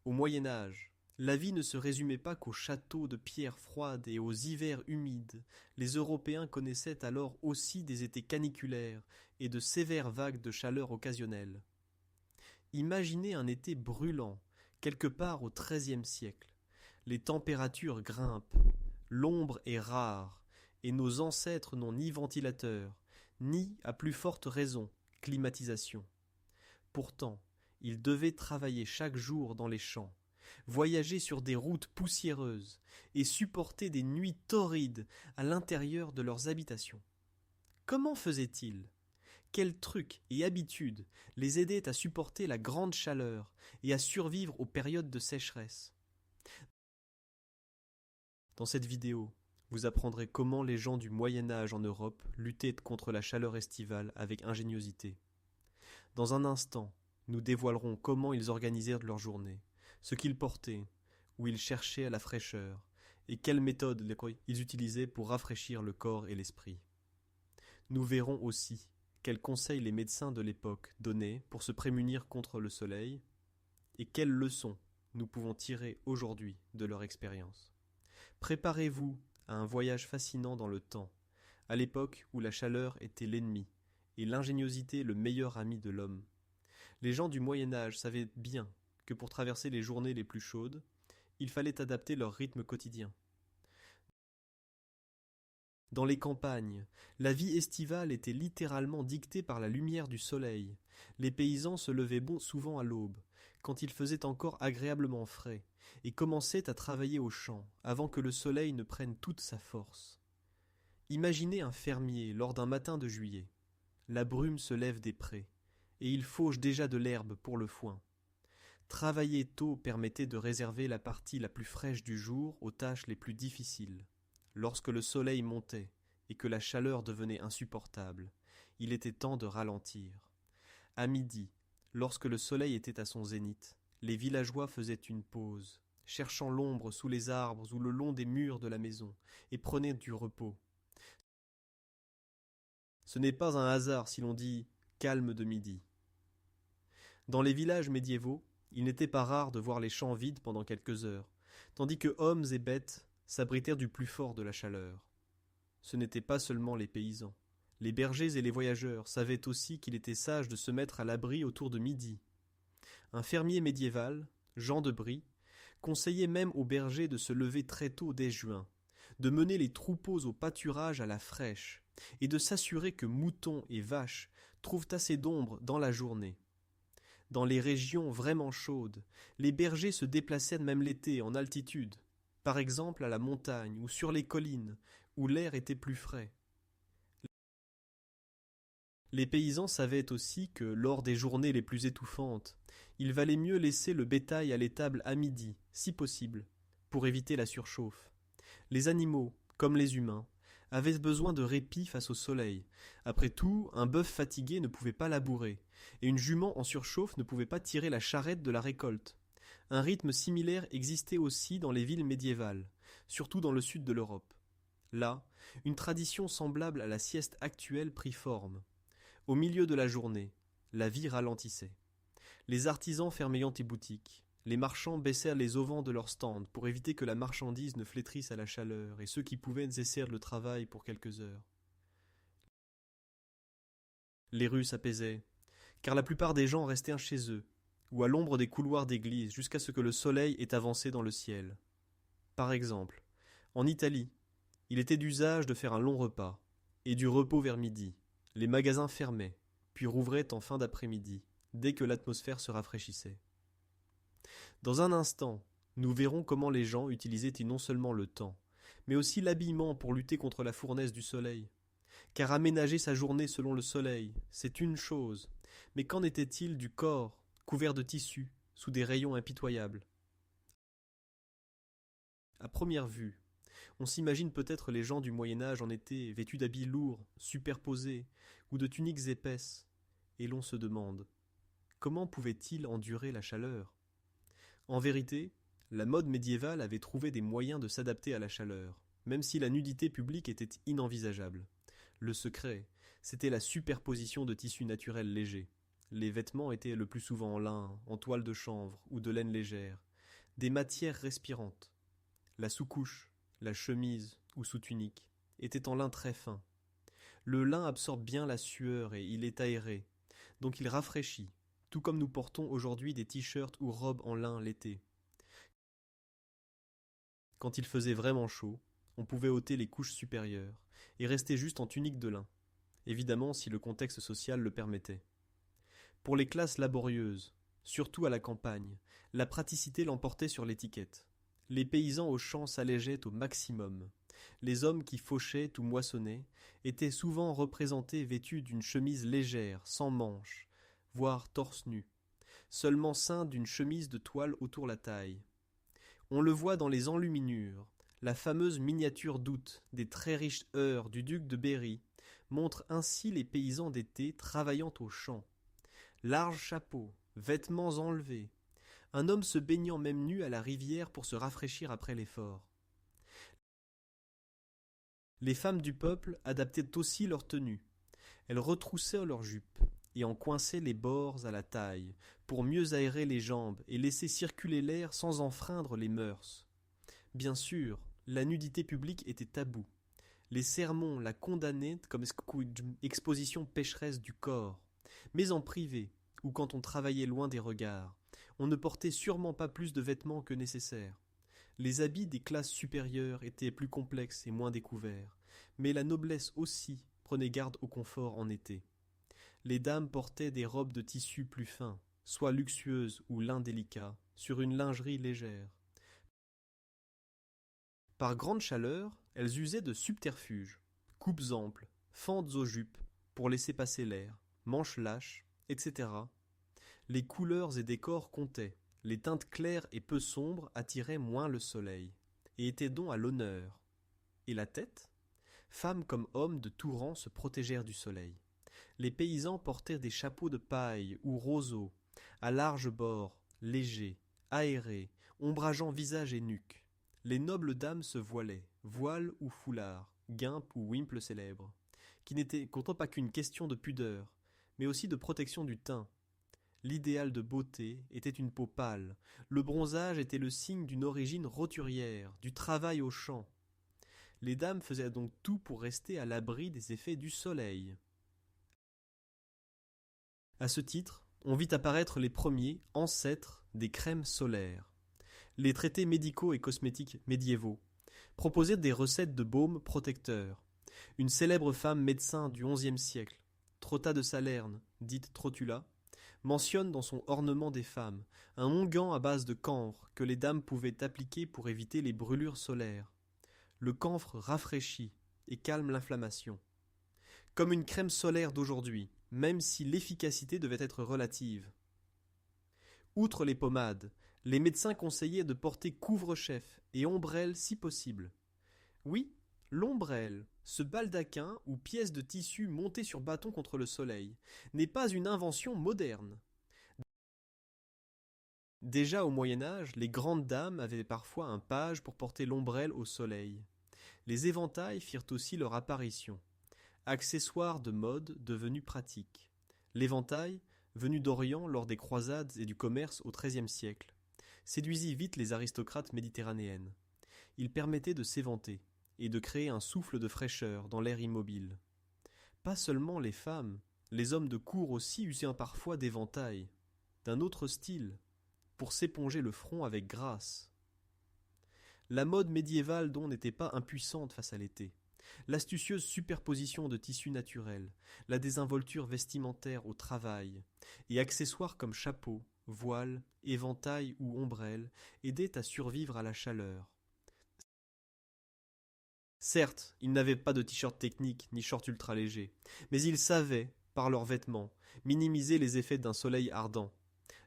Au Moyen Âge, la vie ne se résumait pas qu'aux châteaux de pierre froide et aux hivers humides. Les Européens connaissaient alors aussi des étés caniculaires et de sévères vagues de chaleur occasionnelles. Imaginez un été brûlant, quelque part au XIIIe siècle. Les températures grimpent, l'ombre est rare, et nos ancêtres n'ont ni ventilateur, ni, à plus forte raison, climatisation. Pourtant, ils devaient travailler chaque jour dans les champs, voyager sur des routes poussiéreuses et supporter des nuits torrides à l'intérieur de leurs habitations. Comment faisaient-ils? Quels trucs et habitudes les aidaient à supporter la grande chaleur et à survivre aux périodes de sécheresse? Dans cette vidéo, vous apprendrez comment les gens du Moyen Âge en Europe luttaient contre la chaleur estivale avec ingéniosité. Dans un instant, nous dévoilerons comment ils organisèrent leur journée, ce qu'ils portaient, où ils cherchaient à la fraîcheur, et quelles méthodes ils utilisaient pour rafraîchir le corps et l'esprit. Nous verrons aussi quels conseils les médecins de l'époque donnaient pour se prémunir contre le soleil, et quelles leçons nous pouvons tirer aujourd'hui de leur expérience. Préparez-vous à un voyage fascinant dans le temps, à l'époque où la chaleur était l'ennemi, et l'ingéniosité le meilleur ami de l'homme. Les gens du Moyen Âge savaient bien que pour traverser les journées les plus chaudes, il fallait adapter leur rythme quotidien. Dans les campagnes, la vie estivale était littéralement dictée par la lumière du soleil. Les paysans se levaient souvent à l'aube, quand il faisait encore agréablement frais, et commençaient à travailler aux champs, avant que le soleil ne prenne toute sa force. Imaginez un fermier lors d'un matin de juillet. La brume se lève des prés, et il fauche déjà de l'herbe pour le foin. Travailler tôt permettait de réserver la partie la plus fraîche du jour aux tâches les plus difficiles. Lorsque le soleil montait et que la chaleur devenait insupportable, il était temps de ralentir. À midi, lorsque le soleil était à son zénith, les villageois faisaient une pause, cherchant l'ombre sous les arbres ou le long des murs de la maison, et prenaient du repos. Ce n'est pas un hasard si l'on dit « calme de midi ». Dans les villages médiévaux, il n'était pas rare de voir les champs vides pendant quelques heures, tandis que hommes et bêtes s'abritèrent du plus fort de la chaleur. Ce n'étaient pas seulement les paysans. Les bergers et les voyageurs savaient aussi qu'il était sage de se mettre à l'abri autour de midi. Un fermier médiéval, Jean de Brie, conseillait même aux bergers de se lever très tôt dès juin, de mener les troupeaux au pâturage à la fraîche, et de s'assurer que moutons et vaches trouvent assez d'ombre dans la journée. Dans les régions vraiment chaudes, les bergers se déplaçaient même l'été en altitude, par exemple à la montagne ou sur les collines, où l'air était plus frais. Les paysans savaient aussi que, lors des journées les plus étouffantes, il valait mieux laisser le bétail à l'étable à midi, si possible, pour éviter la surchauffe. Les animaux, comme les humains, avaient besoin de répit face au soleil. Après tout, un bœuf fatigué ne pouvait pas labourer, et une jument en surchauffe ne pouvait pas tirer la charrette de la récolte. Un rythme similaire existait aussi dans les villes médiévales, surtout dans le sud de l'Europe. Là, une tradition semblable à la sieste actuelle prit forme. Au milieu de la journée, la vie ralentissait. Les artisans fermaient les boutiques. Les marchands baissèrent les auvents de leurs stands pour éviter que la marchandise ne flétrisse à la chaleur, et ceux qui pouvaient cessèrent le travail pour quelques heures. Les rues s'apaisaient, car la plupart des gens restèrent chez eux, ou à l'ombre des couloirs d'église jusqu'à ce que le soleil ait avancé dans le ciel. Par exemple, en Italie, il était d'usage de faire un long repas, et du repos vers midi. Les magasins fermaient, puis rouvraient en fin d'après-midi, dès que l'atmosphère se rafraîchissait. Dans un instant, nous verrons comment les gens utilisaient non seulement le temps, mais aussi l'habillement pour lutter contre la fournaise du soleil. Car aménager sa journée selon le soleil, c'est une chose, mais qu'en était-il du corps, couvert de tissu, sous des rayons impitoyables? À première vue, on s'imagine peut-être les gens du Moyen Âge en été, vêtus d'habits lourds, superposés, ou de tuniques épaisses, et l'on se demande, comment pouvaient-ils endurer la chaleur? En vérité, la mode médiévale avait trouvé des moyens de s'adapter à la chaleur, même si la nudité publique était inenvisageable. Le secret, c'était la superposition de tissus naturels légers. Les vêtements étaient le plus souvent en lin, en toile de chanvre ou de laine légère, Des matières respirantes. La sous-couche, la chemise ou sous-tunique, était en lin très fin. Le lin absorbe bien la sueur et il est aéré, donc il rafraîchit, tout comme nous portons aujourd'hui des t-shirts ou robes en lin l'été. Quand il faisait vraiment chaud, on pouvait ôter les couches supérieures et rester juste en tunique de lin, évidemment si le contexte social le permettait. Pour les classes laborieuses, surtout à la campagne, la praticité l'emportait sur l'étiquette. Les paysans aux champs s'allégeaient au maximum. Les hommes qui fauchaient ou moissonnaient étaient souvent représentés vêtus d'une chemise légère, sans manches, voire torse nu, seulement ceint d'une chemise de toile autour la taille. On le voit dans les enluminures. La fameuse miniature d'août des très riches heures du duc de Berry montre ainsi les paysans d'été travaillant aux champs. Larges chapeaux, vêtements enlevés, un homme se baignant même nu à la rivière pour se rafraîchir après l'effort. Les femmes du peuple adaptaient aussi leur tenue. Elles retroussaient leurs jupes et en coinçaient les bords à la taille pour mieux aérer les jambes et laisser circuler l'air sans enfreindre les mœurs. Bien sûr, la nudité publique était taboue. Les sermons la condamnaient comme exposition pécheresse du corps. Mais en privé, ou quand on travaillait loin des regards, on ne portait sûrement pas plus de vêtements que nécessaire. Les habits des classes supérieures étaient plus complexes et moins découverts, mais la noblesse aussi prenait garde au confort en été. Les dames portaient des robes de tissu plus fin, soit luxueuses ou lin délicat, sur une lingerie légère. Par grande chaleur, elles usaient de subterfuges, coupes amples, fentes aux jupes, pour laisser passer l'air, manches lâches, etc. Les couleurs et décors comptaient, les teintes claires et peu sombres attiraient moins le soleil, et étaient donc à l'honneur. Et la tête ? Femmes comme hommes de tout rang se protégèrent du soleil. Les paysans portaient des chapeaux de paille ou roseaux, à larges bords, légers, aérés, ombrageant visage et nuque. Les nobles dames se voilaient, voile ou foulard, guimpe ou wimple célèbre, qui n'était pourtant pas qu'une question de pudeur, mais aussi de protection du teint. L'idéal de beauté était une peau pâle, le bronzage était le signe d'une origine roturière, du travail au champ. Les dames faisaient donc tout pour rester à l'abri des effets du soleil. À ce titre, on vit apparaître les premiers ancêtres des crèmes solaires. Les traités médicaux et cosmétiques médiévaux proposaient des recettes de baumes protecteurs. Une célèbre femme médecin du XIe siècle, Trotta de Salerne, dite Trotula, mentionne dans son Ornement des femmes un onguent à base de camphre que les dames pouvaient appliquer pour éviter les brûlures solaires. Le camphre rafraîchit et calme l'inflammation. Comme une crème solaire d'aujourd'hui, même si l'efficacité devait être relative. Outre les pommades, les médecins conseillaient de porter couvre-chef et ombrelle si possible. Oui, l'ombrelle, ce baldaquin ou pièce de tissu montée sur bâton contre le soleil, n'est pas une invention moderne. Déjà au Moyen-Âge, les grandes dames avaient parfois un page pour porter l'ombrelle au soleil. Les éventails firent aussi leur apparition. Accessoire de mode devenu pratique. L'éventail, venu d'Orient lors des croisades et du commerce au XIIIe siècle, séduisit vite les aristocrates méditerranéennes. Il permettait de s'éventer et de créer un souffle de fraîcheur dans l'air immobile. Pas seulement les femmes, les hommes de cour aussi usaient parfois d'éventails, d'un autre style, pour s'éponger le front avec grâce. La mode médiévale dont n'était pas impuissante face à l'été. L'astucieuse superposition de tissus naturels, la désinvolture vestimentaire au travail, et accessoires comme chapeau, voile, éventail ou ombrelle aidaient à survivre à la chaleur. Certes, ils n'avaient pas de t-shirt technique ni short ultra léger, mais ils savaient, par leurs vêtements, minimiser les effets d'un soleil ardent.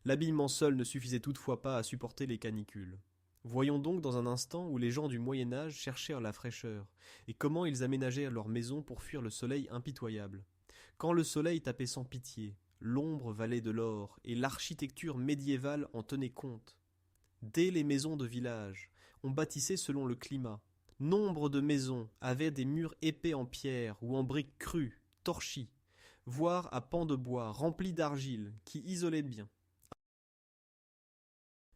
L'habillement seul ne suffisait toutefois pas à supporter les canicules. Voyons donc dans un instant où les gens du Moyen-Âge cherchèrent la fraîcheur, et comment ils aménagèrent leurs maisons pour fuir le soleil impitoyable. Quand le soleil tapait sans pitié, l'ombre valait de l'or, et l'architecture médiévale en tenait compte. Dès les maisons de village, on bâtissait selon le climat. Nombre de maisons avaient des murs épais en pierre ou en briques crues, torchis, voire à pans de bois remplis d'argile qui isolaient bien.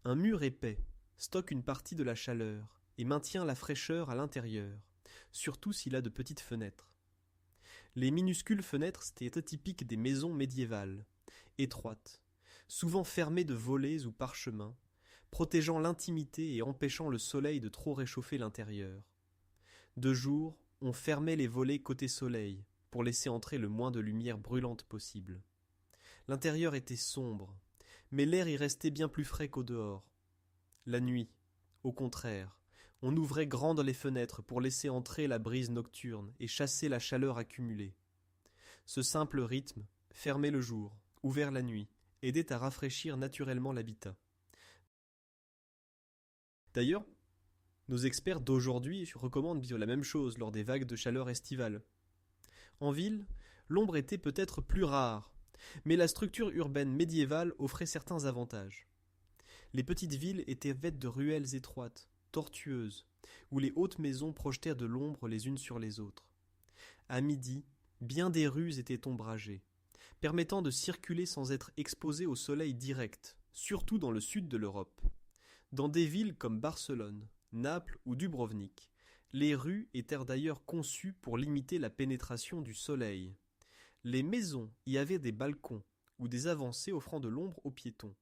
Un mur épais, stocke une partie de la chaleur et maintient la fraîcheur à l'intérieur, surtout s'il a de petites fenêtres. Les minuscules fenêtres étaient atypiques des maisons médiévales, étroites, souvent fermées de volets ou parchemins, protégeant l'intimité et empêchant le soleil de trop réchauffer l'intérieur. De jour, on fermait les volets côté soleil, pour laisser entrer le moins de lumière brûlante possible. L'intérieur était sombre, mais l'air y restait bien plus frais qu'au dehors. La nuit, au contraire, on ouvrait grandes les fenêtres pour laisser entrer la brise nocturne et chasser la chaleur accumulée. Ce simple rythme, fermé le jour, ouvert la nuit, aidait à rafraîchir naturellement l'habitat. D'ailleurs, nos experts d'aujourd'hui recommandent vivre la même chose lors des vagues de chaleur estivales. En ville, l'ombre était peut-être plus rare, mais la structure urbaine médiévale offrait certains avantages. Les petites villes étaient faites de ruelles étroites, tortueuses, où les hautes maisons projetèrent de l'ombre les unes sur les autres. À midi, bien des rues étaient ombragées, permettant de circuler sans être exposé au soleil direct, surtout dans le sud de l'Europe. Dans des villes comme Barcelone, Naples ou Dubrovnik, les rues étaient d'ailleurs conçues pour limiter la pénétration du soleil. Les maisons y avaient des balcons ou des avancées offrant de l'ombre aux piétons.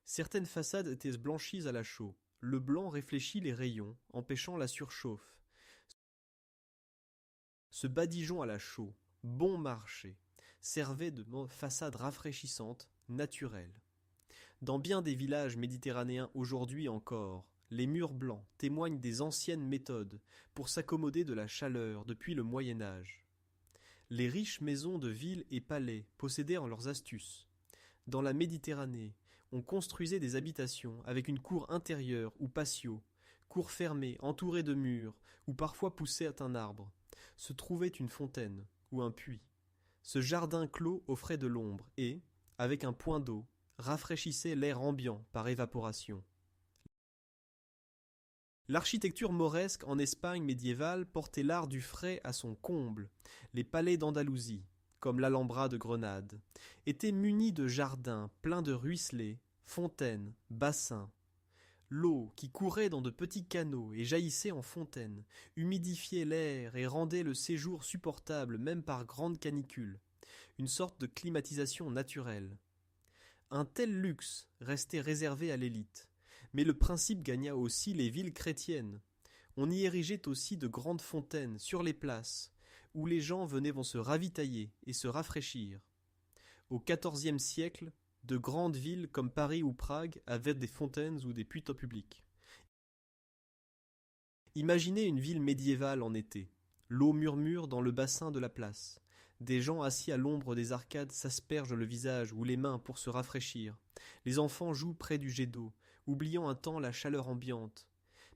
Certaines façades étaient blanchies à la chaux. Le blanc réfléchit les rayons, empêchant la surchauffe. Ce badigeon à la chaux, bon marché, servait de façade rafraîchissante, naturelle. Dans bien des villages méditerranéens aujourd'hui encore, les murs blancs témoignent des anciennes méthodes pour s'accommoder de la chaleur depuis le Moyen Âge. Les riches maisons de villes et palais possédaient leurs astuces. Dans la Méditerranée, on construisait des habitations avec une cour intérieure ou patio, cour fermée, entourée de murs, où parfois poussait un arbre, se trouvait une fontaine ou un puits. Ce jardin clos offrait de l'ombre et, avec un point d'eau, rafraîchissait l'air ambiant par évaporation. L'architecture mauresque en Espagne médiévale portait l'art du frais à son comble. Les palais d'Andalousie, comme l'Alhambra de Grenade, étaient munis de jardins pleins de ruisselets, fontaines, bassins. L'eau, qui courait dans de petits canaux et jaillissait en fontaines, humidifiait l'air et rendait le séjour supportable même par grande canicule, une sorte de climatisation naturelle. Un tel luxe restait réservé à l'élite, mais le principe gagna aussi les villes chrétiennes. On y érigeait aussi de grandes fontaines sur les places, où les gens venaient se ravitailler et se rafraîchir. Au XIVe siècle, de grandes villes comme Paris ou Prague avaient des fontaines ou des puits publics. Imaginez une ville médiévale en été. L'eau murmure dans le bassin de la place. Des gens assis à l'ombre des arcades s'aspergent le visage ou les mains pour se rafraîchir. Les enfants jouent près du jet d'eau, oubliant un temps la chaleur ambiante.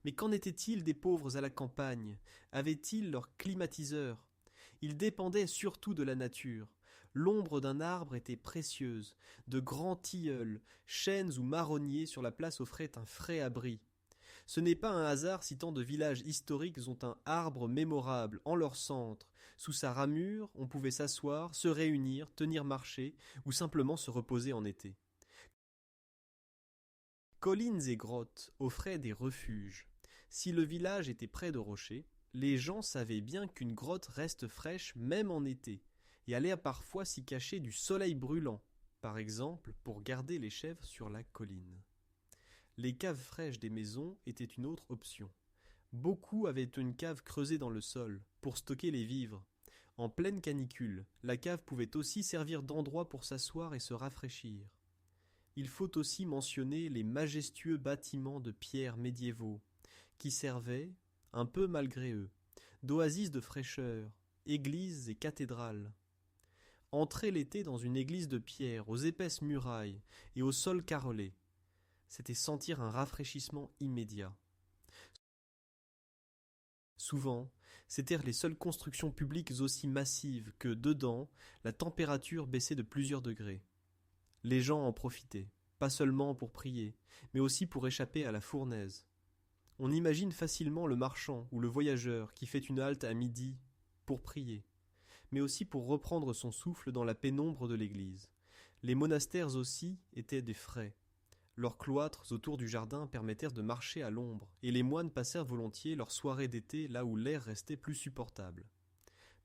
Mais qu'en était-il des pauvres à la campagne? Avaient-ils leur climatiseur? Ils dépendaient surtout de la nature. L'ombre d'un arbre était précieuse. De grands tilleuls, chênes ou marronniers sur la place offraient un frais abri. Ce n'est pas un hasard si tant de villages historiques ont un arbre mémorable en leur centre. Sous sa ramure, on pouvait s'asseoir, se réunir, tenir marché ou simplement se reposer en été. Collines et grottes offraient des refuges. Si le village était près de rochers, les gens savaient bien qu'une grotte reste fraîche même en été, et allaient parfois s'y cacher du soleil brûlant, par exemple pour garder les chèvres sur la colline. Les caves fraîches des maisons étaient une autre option. Beaucoup avaient une cave creusée dans le sol, pour stocker les vivres. En pleine canicule, la cave pouvait aussi servir d'endroit pour s'asseoir et se rafraîchir. Il faut aussi mentionner les majestueux bâtiments de pierre médiévaux, qui servaient, un peu malgré eux, d'oasis de fraîcheur, églises et cathédrales. Entrer l'été dans une église de pierre aux épaisses murailles et au sol carrelé, c'était sentir un rafraîchissement immédiat. Souvent, c'étaient les seules constructions publiques aussi massives que, dedans, la température baissait de plusieurs degrés. Les gens en profitaient, pas seulement pour prier, mais aussi pour échapper à la fournaise. On imagine facilement le marchand ou le voyageur qui fait une halte à midi pour prier, mais aussi pour reprendre son souffle dans la pénombre de l'église. Les monastères aussi étaient des frais. leurs cloîtres autour du jardin permettèrent de marcher à l'ombre, et les moines passèrent volontiers leurs soirées d'été là où l'air restait plus supportable.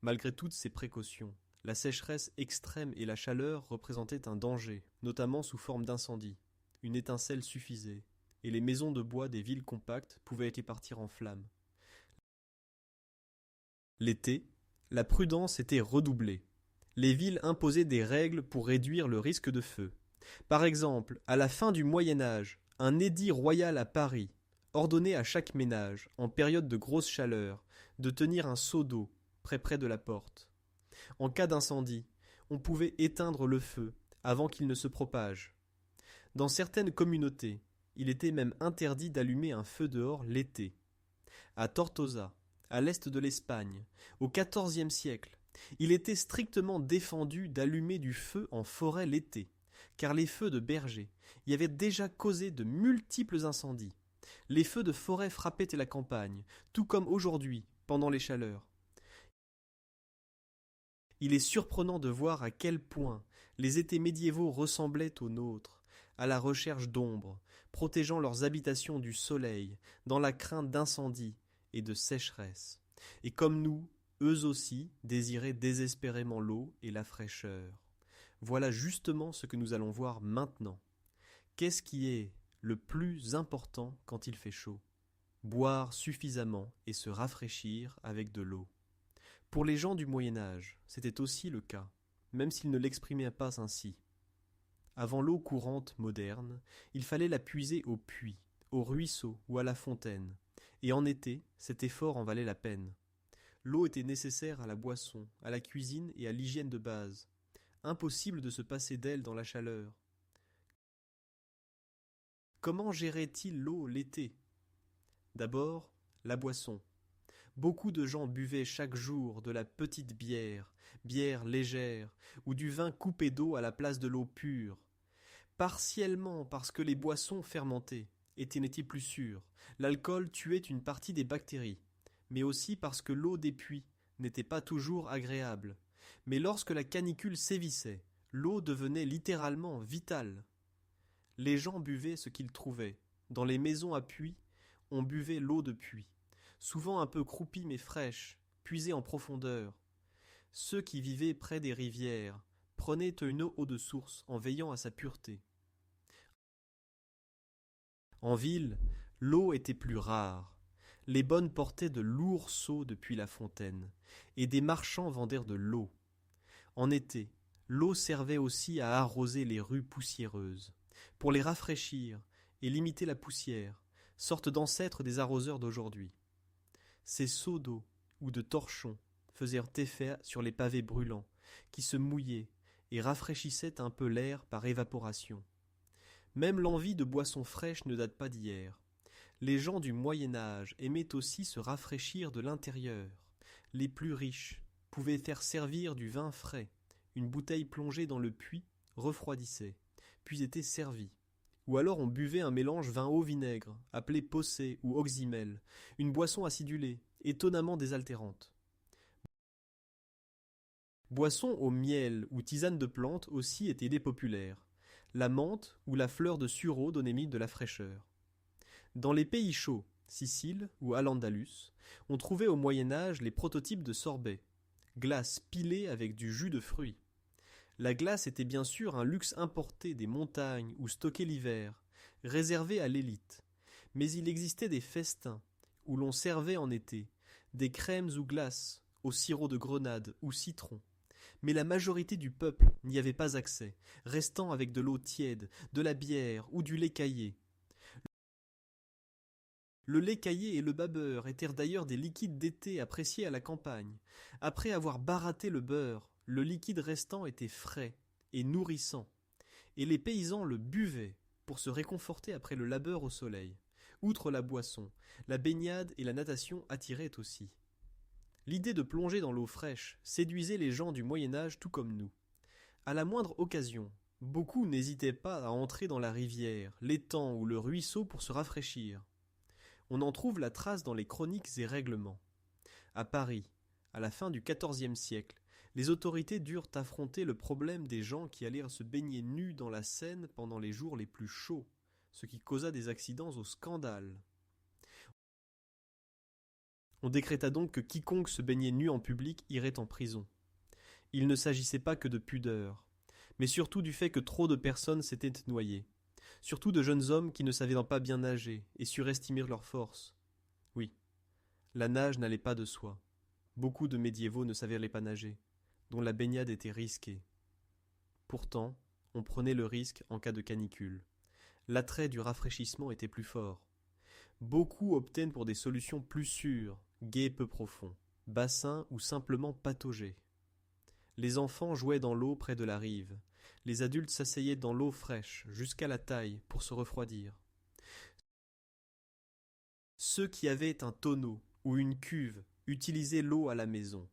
Malgré toutes ces précautions, la sécheresse extrême et la chaleur représentaient un danger, notamment sous forme d'incendie. Une étincelle suffisait, et les maisons de bois des villes compactes pouvaient y partir en flammes. L'été, la prudence était redoublée. Les villes imposaient des règles pour réduire le risque de feu. Par exemple, à la fin du Moyen Âge, un édit royal à Paris ordonnait à chaque ménage, en période de grosse chaleur, de tenir un seau d'eau près de la porte. En cas d'incendie, on pouvait éteindre le feu avant qu'il ne se propage. Dans certaines communautés, il était même interdit d'allumer un feu dehors l'été. À Tortosa, à l'est de l'Espagne, au XIVe siècle, il était strictement défendu d'allumer du feu en forêt l'été, car les feux de berger y avaient déjà causé de multiples incendies. Les feux de forêt frappaient la campagne, tout comme aujourd'hui, pendant les chaleurs. Il est surprenant de voir à quel point les étés médiévaux ressemblaient aux nôtres, à la recherche d'ombre, protégeant leurs habitations du soleil, dans la crainte d'incendie et de sécheresse. Et comme nous, eux aussi désiraient désespérément l'eau et la fraîcheur. Voilà justement ce que nous allons voir maintenant. Qu'est-ce qui est le plus important quand il fait chaud? Boire suffisamment et se rafraîchir avec de l'eau. Pour les gens du Moyen Âge, c'était aussi le cas, même s'ils ne l'exprimaient pas ainsi. Avant l'eau courante moderne, il fallait la puiser au puits, au ruisseau ou à la fontaine, et en été, cet effort en valait la peine. L'eau était nécessaire à la boisson, à la cuisine et à l'hygiène de base. Impossible de se passer d'elle dans la chaleur. Comment gérait-il l'eau l'été? D'abord, la boisson. Beaucoup de gens buvaient chaque jour de la petite bière, bière légère, ou du vin coupé d'eau à la place de l'eau pure. Partiellement parce que les boissons fermentaient, n'étaient plus sûres. L'alcool tuait une partie des bactéries, mais aussi parce que l'eau des puits n'était pas toujours agréable. Mais lorsque la canicule sévissait, l'eau devenait littéralement vitale. Les gens buvaient ce qu'ils trouvaient. Dans les maisons à puits, on buvait l'eau de puits, souvent un peu croupie mais fraîche, puisée en profondeur. Ceux qui vivaient près des rivières prenaient une eau de source en veillant à sa pureté. En ville, l'eau était plus rare. Les bonnes portaient de lourds seaux depuis la fontaine, et des marchands vendèrent de l'eau. En été, l'eau servait aussi à arroser les rues poussiéreuses, pour les rafraîchir et limiter la poussière, sorte d'ancêtres des arroseurs d'aujourd'hui. Ces seaux d'eau ou de torchons faisaient effet sur les pavés brûlants, qui se mouillaient et rafraîchissaient un peu l'air par évaporation. Même l'envie de boissons fraîches ne date pas d'hier. Les gens du Moyen Âge aimaient aussi se rafraîchir de l'intérieur. Les plus riches pouvaient faire servir du vin frais. Une bouteille plongée dans le puits refroidissait, puis était servie. Ou alors on buvait un mélange vin-eau-vinaigre, appelé possé ou oxymel, une boisson acidulée, étonnamment désaltérante. Boisson au miel ou tisane de plantes aussi était idée populaire. La menthe ou la fleur de sureau donnait de la fraîcheur. Dans les pays chauds, Sicile ou Al-Andalus, on trouvait au Moyen Âge les prototypes de sorbet, glace pilée avec du jus de fruits. La glace était bien sûr un luxe importé des montagnes ou stocké l'hiver, réservé à l'élite. Mais il existait des festins où l'on servait en été des crèmes ou glaces au sirop de grenade ou citron. Mais la majorité du peuple n'y avait pas accès, restant avec de l'eau tiède, de la bière ou du lait caillé. Le lait caillé et le babeur étaient d'ailleurs des liquides d'été appréciés à la campagne. Après avoir baratté le beurre, le liquide restant était frais et nourrissant, et les paysans le buvaient pour se réconforter après le labeur au soleil. Outre la boisson, la baignade et la natation attiraient aussi. L'idée de plonger dans l'eau fraîche séduisait les gens du Moyen Âge tout comme nous. À la moindre occasion, beaucoup n'hésitaient pas à entrer dans la rivière, l'étang ou le ruisseau pour se rafraîchir. On en trouve la trace dans les chroniques et règlements. À Paris, à la fin du XIVe siècle, les autorités durent affronter le problème des gens qui allaient se baigner nus dans la Seine pendant les jours les plus chauds, ce qui causa des accidents au scandale. On décréta donc que quiconque se baignait nu en public irait en prison. Il ne s'agissait pas que de pudeur, mais surtout du fait que trop de personnes s'étaient noyées, surtout de jeunes hommes qui ne savaient pas bien nager et surestimèrent leurs forces. Oui, la nage n'allait pas de soi. Beaucoup de médiévaux ne savaient pas nager, dont la baignade était risquée. Pourtant, on prenait le risque en cas de canicule. L'attrait du rafraîchissement était plus fort. Beaucoup optaient pour des solutions plus sûres, gués peu profonds, bassins ou simplement pataugés. Les enfants jouaient dans l'eau près de la rive. Les adultes s'asseyaient dans l'eau fraîche, jusqu'à la taille, pour se refroidir. Ceux qui avaient un tonneau ou une cuve utilisaient l'eau à la maison.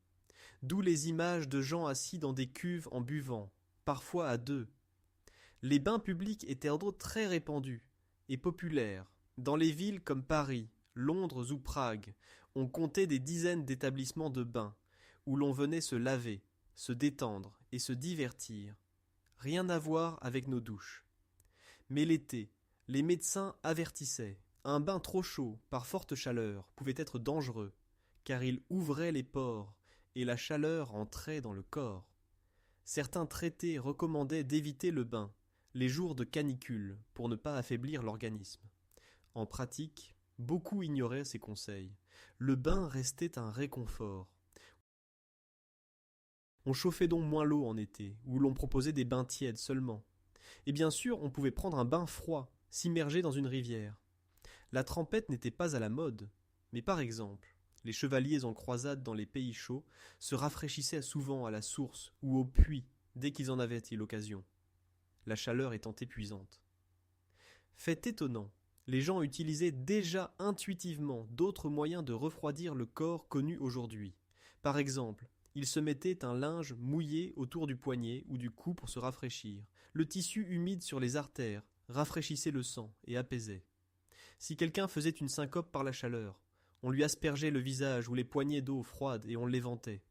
D'où les images de gens assis dans des cuves en buvant, parfois à deux. Les bains publics étaient en d'autres très répandus et populaires. Dans les villes comme Paris, Londres ou Prague, on comptait des dizaines d'établissements de bains où l'on venait se laver, se détendre et se divertir. Rien à voir avec nos douches. Mais l'été, les médecins avertissaient, un bain trop chaud, par forte chaleur, pouvait être dangereux, car il ouvrait les pores et la chaleur entrait dans le corps. Certains traités recommandaient d'éviter le bain, les jours de canicule, pour ne pas affaiblir l'organisme. En pratique, beaucoup ignoraient ces conseils. Le bain restait un réconfort. On chauffait donc moins l'eau en été, ou l'on proposait des bains tièdes seulement. Et bien sûr, on pouvait prendre un bain froid, s'immerger dans une rivière. La trempette n'était pas à la mode, mais par exemple, les chevaliers en croisade dans les pays chauds se rafraîchissaient souvent à la source ou au puits dès qu'ils en avaient l'occasion, la chaleur étant épuisante. Fait étonnant, les gens utilisaient déjà intuitivement d'autres moyens de refroidir le corps connus aujourd'hui. Par exemple, ils se mettaient un linge mouillé autour du poignet ou du cou pour se rafraîchir. Le tissu humide sur les artères rafraîchissait le sang et apaisait. Si quelqu'un faisait une syncope par la chaleur, on lui aspergeait le visage ou les poignées d'eau froide et on l'éventait.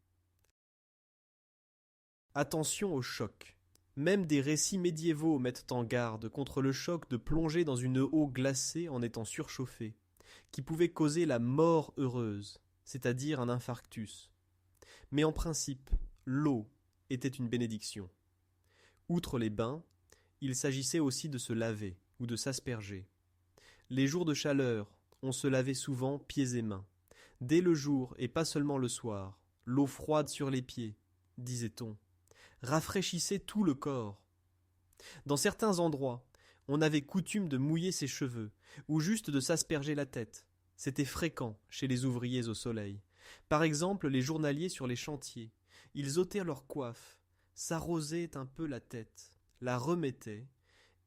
Attention au choc. Même des récits médiévaux mettent en garde contre le choc de plonger dans une eau glacée en étant surchauffé, qui pouvait causer la mort heureuse, c'est-à-dire un infarctus. Mais en principe, l'eau était une bénédiction. Outre les bains, il s'agissait aussi de se laver ou de s'asperger. Les jours de chaleur, on se lavait souvent pieds et mains. Dès le jour et pas seulement le soir, l'eau froide sur les pieds, disait-on, rafraîchissait tout le corps. Dans certains endroits, on avait coutume de mouiller ses cheveux ou juste de s'asperger la tête. C'était fréquent chez les ouvriers au soleil. Par exemple, les journaliers sur les chantiers. Ils ôtaient leur coiffe, s'arrosaient un peu la tête, la remettaient,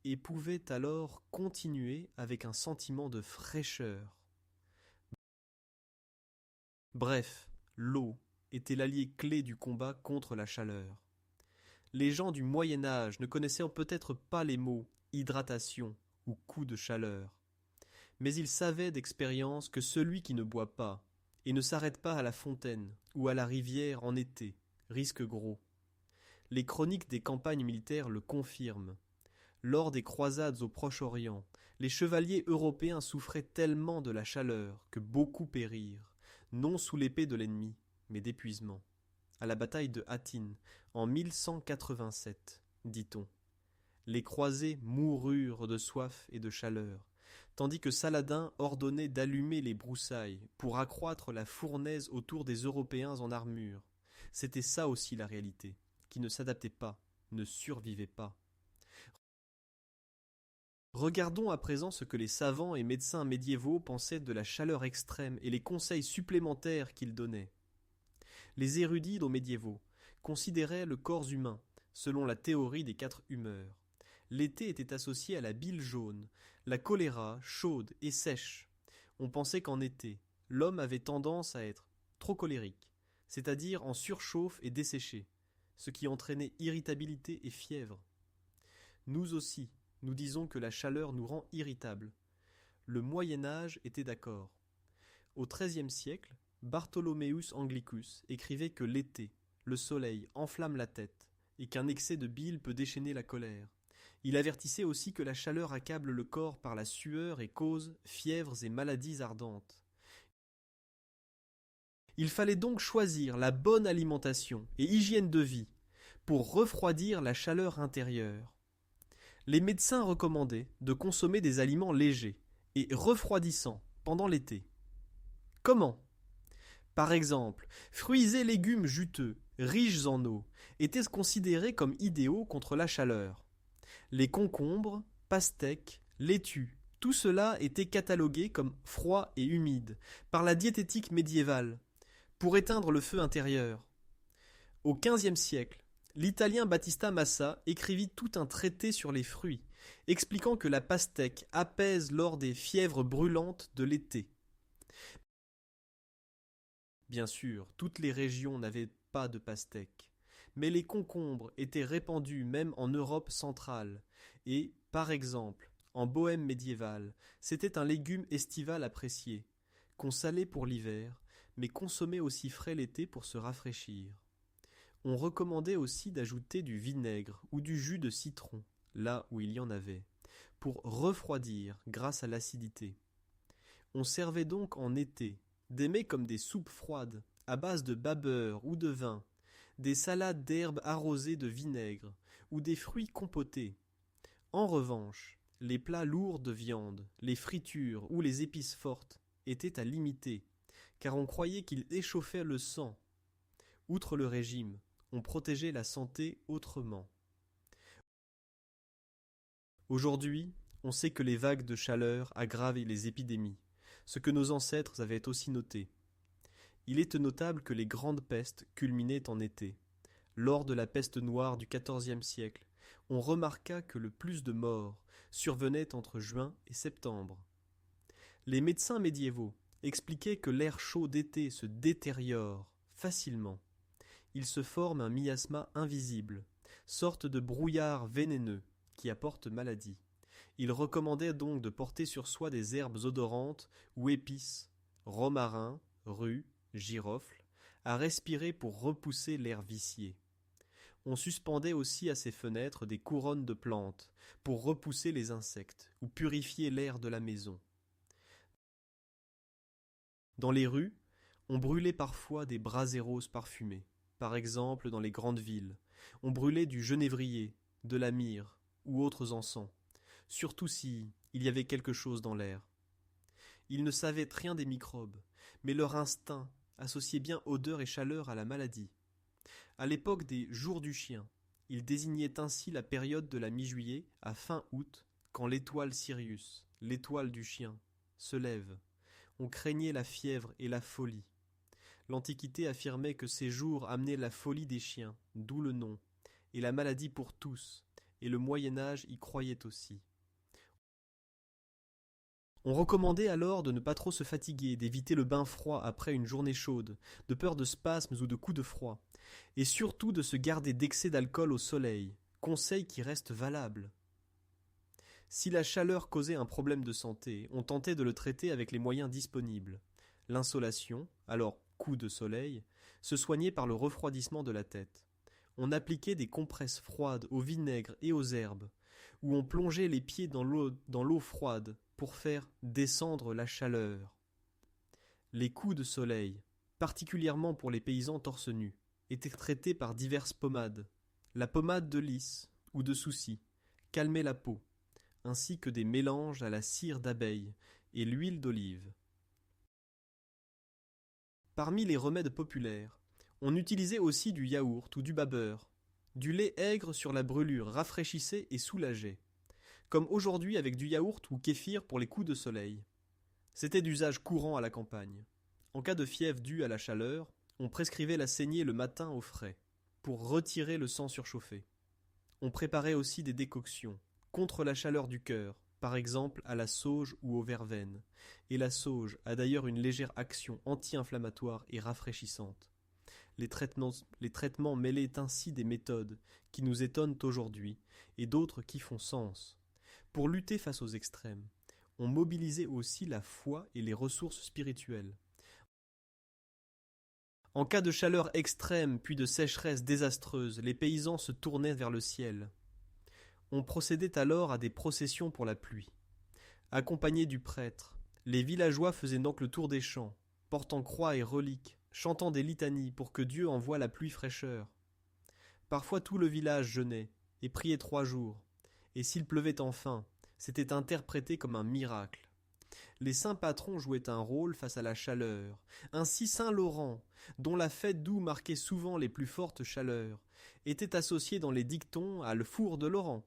et pouvaient alors continuer avec un sentiment de fraîcheur. Bref, l'eau était l'allié clé du combat contre la chaleur. Les gens du Moyen Âge ne connaissaient peut-être pas les mots hydratation ou coup de chaleur, mais ils savaient d'expérience que celui qui ne boit pas et ne s'arrête pas à la fontaine ou à la rivière en été risque gros. Les chroniques des campagnes militaires le confirment. Lors des croisades au Proche-Orient, les chevaliers européens souffraient tellement de la chaleur que beaucoup périrent, non sous l'épée de l'ennemi, mais d'épuisement. À la bataille de Hattin, en 1187, dit-on, les croisés moururent de soif et de chaleur, tandis que Saladin ordonnait d'allumer les broussailles pour accroître la fournaise autour des Européens en armure. C'était ça aussi la réalité, qui ne s'adaptait pas, ne survivait pas. Regardons à présent ce que les savants et médecins médiévaux pensaient de la chaleur extrême et les conseils supplémentaires qu'ils donnaient. Les érudits médiévaux considéraient le corps humain selon la théorie des 4 humeurs. L'été était associé à la bile jaune, la choléra chaude et sèche. On pensait qu'en été, l'homme avait tendance à être trop colérique, c'est-à-dire en surchauffe et desséché, ce qui entraînait irritabilité et fièvre. Nous aussi, nous disons que la chaleur nous rend irritables. Le Moyen-Âge était d'accord. Au XIIIe siècle, Bartholomeus Anglicus écrivait que l'été, le soleil enflamme la tête et qu'un excès de bile peut déchaîner la colère. Il avertissait aussi que la chaleur accable le corps par la sueur et cause fièvres et maladies ardentes. Il fallait donc choisir la bonne alimentation et hygiène de vie pour refroidir la chaleur intérieure. Les médecins recommandaient de consommer des aliments légers et refroidissants pendant l'été. Comment ? Par exemple, fruits et légumes juteux, riches en eau, étaient considérés comme idéaux contre la chaleur. Les concombres, pastèques, laitues, tout cela était catalogué comme froid et humide par la diététique médiévale, pour éteindre le feu intérieur. Au XVe siècle, l'Italien Battista Massa écrivit tout un traité sur les fruits, expliquant que la pastèque apaise lors des fièvres brûlantes de l'été. Bien sûr, toutes les régions n'avaient pas de pastèque, mais les concombres étaient répandus même en Europe centrale, et, par exemple, en Bohême médiévale, c'était un légume estival apprécié, qu'on salait pour l'hiver, mais consommé aussi frais l'été pour se rafraîchir. On recommandait aussi d'ajouter du vinaigre ou du jus de citron, là où il y en avait, pour refroidir grâce à l'acidité. On servait donc en été des mets comme des soupes froides, à base de babeur ou de vin, des salades d'herbes arrosées de vinaigre, ou des fruits compotés. En revanche, les plats lourds de viande, les fritures ou les épices fortes étaient à limiter, car on croyait qu'ils échauffaient le sang. Outre le régime, on protégeait la santé autrement. Aujourd'hui, on sait que les vagues de chaleur aggravent les épidémies, ce que nos ancêtres avaient aussi noté. Il est notable que les grandes pestes culminaient en été. Lors de la peste noire du XIVe siècle, on remarqua que le plus de morts survenaient entre juin et septembre. Les médecins médiévaux expliquaient que l'air chaud d'été se détériore facilement. Il se forme un miasma invisible, sorte de brouillard vénéneux qui apporte maladie. Il recommandait donc de porter sur soi des herbes odorantes ou épices, romarin, rue, girofle, à respirer pour repousser l'air vicié. On suspendait aussi à ses fenêtres des couronnes de plantes pour repousser les insectes ou purifier l'air de la maison. Dans les rues, on brûlait parfois des braséros parfumés. Par exemple, dans les grandes villes, on brûlait du genévrier, de la myrrhe ou autres encens, surtout si il y avait quelque chose dans l'air. Ils ne savaient rien des microbes, mais leur instinct associait bien odeur et chaleur à la maladie. À l'époque des jours du chien, ils désignaient ainsi la période de la mi-juillet à fin août, quand l'étoile Sirius, l'étoile du chien, se lève. On craignait la fièvre et la folie. L'Antiquité affirmait que ces jours amenaient la folie des chiens, d'où le nom, et la maladie pour tous, et le Moyen-Âge y croyait aussi. On recommandait alors de ne pas trop se fatiguer, d'éviter le bain froid après une journée chaude, de peur de spasmes ou de coups de froid, et surtout de se garder d'excès d'alcool au soleil, conseil qui reste valable. Si la chaleur causait un problème de santé, on tentait de le traiter avec les moyens disponibles. L'insolation, alors coup de soleil, se soignait par le refroidissement de la tête. On appliquait des compresses froides au vinaigre et aux herbes, ou on plongeait les pieds dans l'eau froide pour faire descendre la chaleur. Les coups de soleil, particulièrement pour les paysans torse nu, étaient traités par diverses pommades. La pommade de lys ou de souci calmait la peau, ainsi que des mélanges à la cire d'abeille et l'huile d'olive. Parmi les remèdes populaires, on utilisait aussi du yaourt ou du babeur. Du lait aigre sur la brûlure rafraîchissait et soulageait, comme aujourd'hui avec du yaourt ou kéfir pour les coups de soleil. C'était d'usage courant à la campagne. En cas de fièvre due à la chaleur, on prescrivait la saignée le matin au frais, pour retirer le sang surchauffé. On préparait aussi des décoctions, contre la chaleur du cœur, par exemple à la sauge ou aux verveines, et la sauge a d'ailleurs une légère action anti-inflammatoire et rafraîchissante. Les traitements mêlaient ainsi des méthodes qui nous étonnent aujourd'hui et d'autres qui font sens. Pour lutter face aux extrêmes, on mobilisait aussi la foi et les ressources spirituelles. En cas de chaleur extrême puis de sécheresse désastreuse, les paysans se tournaient vers le ciel. On procédait alors à des processions pour la pluie. Accompagnés du prêtre, les villageois faisaient donc le tour des champs, portant croix et reliques, chantant des litanies pour que Dieu envoie la pluie fraîcheur. Parfois tout le village jeûnait et priait 3 jours, et s'il pleuvait enfin, c'était interprété comme un miracle. Les saints patrons jouaient un rôle face à la chaleur. Ainsi Saint Laurent, dont la fête d'août marquait souvent les plus fortes chaleurs, était associé dans les dictons à le four de Laurent.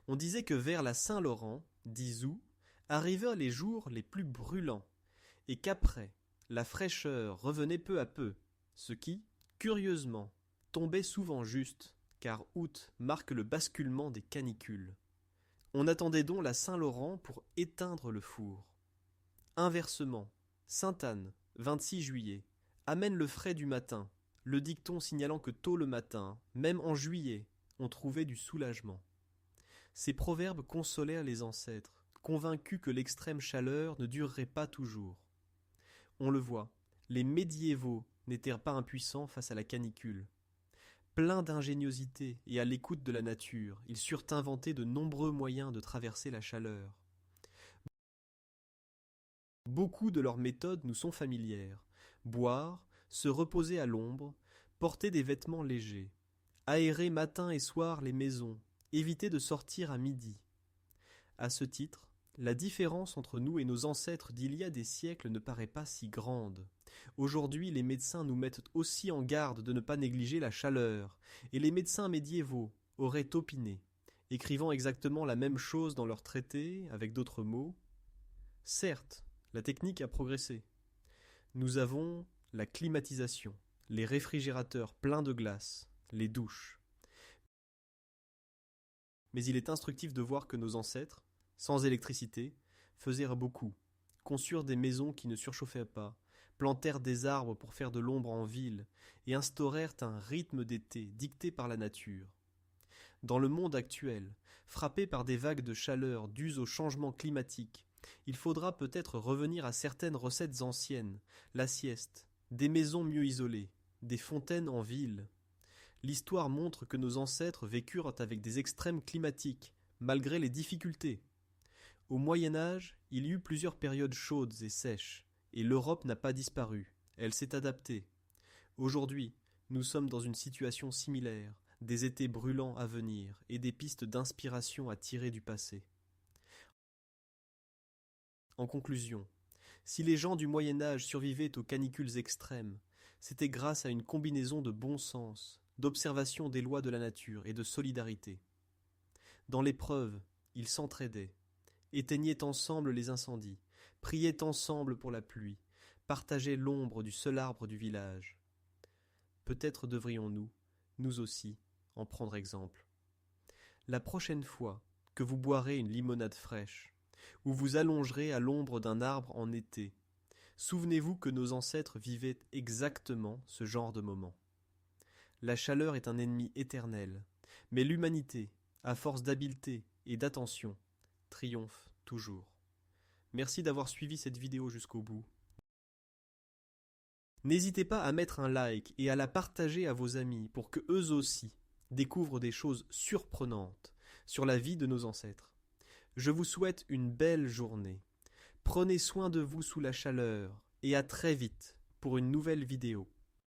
On disait que vers la Saint-Laurent, dit août, arrivaient les jours les plus brûlants, et qu'après, la fraîcheur revenait peu à peu, ce qui, curieusement, tombait souvent juste, car août marque le basculement des canicules. On attendait donc la Saint-Laurent pour éteindre le four. Inversement, Sainte-Anne, 26 juillet, amène le frais du matin, le dicton signalant que tôt le matin, même en juillet, on trouvait du soulagement. Ces proverbes consolèrent les ancêtres, convaincus que l'extrême chaleur ne durerait pas toujours. On le voit, les médiévaux n'étaient pas impuissants face à la canicule. Pleins d'ingéniosité et à l'écoute de la nature, ils surent inventer de nombreux moyens de traverser la chaleur. Beaucoup de leurs méthodes nous sont familières. Boire, se reposer à l'ombre, porter des vêtements légers, aérer matin et soir les maisons, éviter de sortir à midi. À ce titre, la différence entre nous et nos ancêtres d'il y a des siècles ne paraît pas si grande. Aujourd'hui, les médecins nous mettent aussi en garde de ne pas négliger la chaleur, et les médecins médiévaux auraient opiné, écrivant exactement la même chose dans leurs traités, avec d'autres mots. Certes, la technique a progressé. Nous avons la climatisation, les réfrigérateurs pleins de glace, les douches. Mais il est instructif de voir que nos ancêtres, sans électricité, faisèrent beaucoup, conçurent des maisons qui ne surchauffaient pas, plantèrent des arbres pour faire de l'ombre en ville, et instaurèrent un rythme d'été dicté par la nature. Dans le monde actuel, frappé par des vagues de chaleur dues au changement climatique, il faudra peut-être revenir à certaines recettes anciennes, la sieste, des maisons mieux isolées, des fontaines en ville. L'histoire montre que nos ancêtres vécurent avec des extrêmes climatiques, malgré les difficultés. Au Moyen Âge, il y eut plusieurs périodes chaudes et sèches, et l'Europe n'a pas disparu, elle s'est adaptée. Aujourd'hui, nous sommes dans une situation similaire, des étés brûlants à venir et des pistes d'inspiration à tirer du passé. En conclusion, si les gens du Moyen Âge survivaient aux canicules extrêmes, c'était grâce à une combinaison de bon sens, d'observation des lois de la nature et de solidarité. Dans l'épreuve, ils s'entraidaient, éteignaient ensemble les incendies, priaient ensemble pour la pluie, partageaient l'ombre du seul arbre du village. Peut-être devrions-nous, nous aussi, en prendre exemple. La prochaine fois que vous boirez une limonade fraîche, ou vous allongerez à l'ombre d'un arbre en été, souvenez-vous que nos ancêtres vivaient exactement ce genre de moment. La chaleur est un ennemi éternel, mais l'humanité, à force d'habileté et d'attention, triomphe toujours. Merci d'avoir suivi cette vidéo jusqu'au bout. N'hésitez pas à mettre un like et à la partager à vos amis pour que eux aussi découvrent des choses surprenantes sur la vie de nos ancêtres. Je vous souhaite une belle journée. Prenez soin de vous sous la chaleur et à très vite pour une nouvelle vidéo.